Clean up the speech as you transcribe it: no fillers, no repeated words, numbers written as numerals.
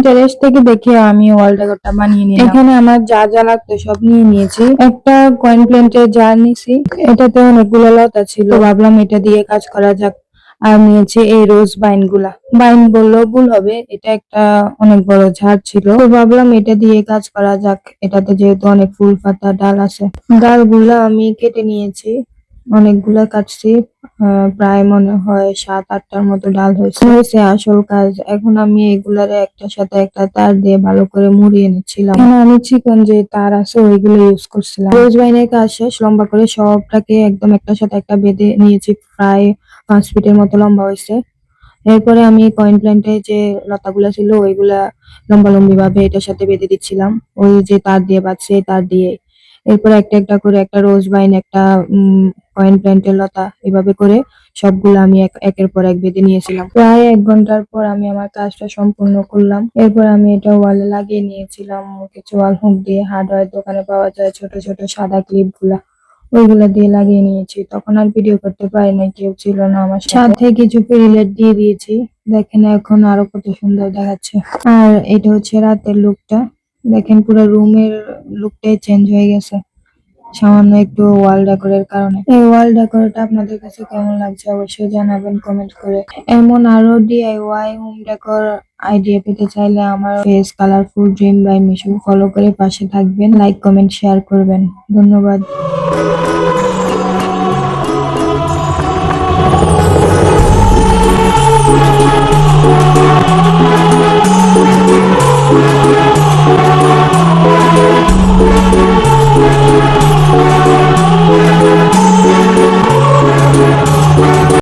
Pinterest থেকে দেখে আমি ওয়াল ডেকোরটা বানিয়ে নিলাম। এখানে আমার যা যা লাগতো সব নিয়ে নিয়েছি। একটা কয়েন প্ল্যান্টের জার নিয়েছি, এটাতে অনেকগুলো লতা ছিল, তো ভাবলাম এটা দিয়ে কাজ করা যাক। আর নিয়েছি এই রোজ বাইন গুলা, বাইন বললেও ভুল হবে, এটা একটা অনেক বড় ঝাড় ছিল, তো ভাবলাম এটা দিয়ে কাজ করা যাক। এটাতে যেহেতু অনেক ফুল পাতা ডাল আছে, ডালগুলা আমি কেটে নিয়েছি, অনেকগুলা কাটছি। প্রায় মনে হয় 7-8টার মতো ডাল হয়েছে আসল কাজ। এখন আমি এগুলারে একটার সাথে একটা তার দিয়ে ভালো করে মুড়িয়ে নিচ্ছিলাম। এখানে আমি চিকন যে তার আছে ওইগুলো ইউজ করছিলাম। রোজ বাইনের কাজ শেষ, লম্বা করে সবটাকে একদম একটার সাথে একটা বেঁধে নিয়েছি, প্রায় 5 ফিটের মতো লম্বা হয়েছে। এরপরে আমি কয়েন প্ল্যান্টে যে লতাগুলা ছিল ওইগুলা লম্বালম্বি ভাবে এটার সাথে বেঁধে দিচ্ছিলাম, ওই যে তার দিয়ে বাঁধছে তার দিয়ে। এরপর একটা একটা করে একটা রোজ বাইন, একটা কয়েন প্ল্যান্টের লতা, এভাবে করে সবগুলো আমি একের পর এক বেঁধে নিয়েছিলাম। প্রায় 1 ঘন্টার পর আমি আমার কাজটা সম্পূর্ণ করলাম। এরপর আমি এটা ওয়ালে লাগিয়ে নিয়েছিলাম কিছু ওয়াল হুক দিয়ে, হার্ডওয়্যার দোকানে পাওয়া যায় ছোট ছোট সাদা ক্লিপ গুলা, ওইগুলা দিয়ে লাগিয়ে নিয়েছি। তখন আর ভিডিও করতে পারি নাই, কেউ ছিল না আমার সাথে। কিছু রিলেট দিয়ে দিয়েছি, দেখেন এখন আরো কত সুন্দর দেখাচ্ছে। আর এটা হচ্ছে রাতের লুকটা, দেখেন পুরো রুমের লুকটাই চেঞ্জ হয়ে গেছে সামান্য একটু ওয়াল ডেকোরের কারণে। এই ওয়াল ডেকোরটা আপনাদের কাছে কেমন লাগছে অবশ্যই জানাবেন কমেন্ট করে। এমন আরো DIY হোম ডেকোর আইডিয়া পেতে চাইলে আমার face colourful dream by Mishu follow করে পাশে থাকবেন, লাইক কমেন্ট শেয়ার করবেন। ধন্যবাদ।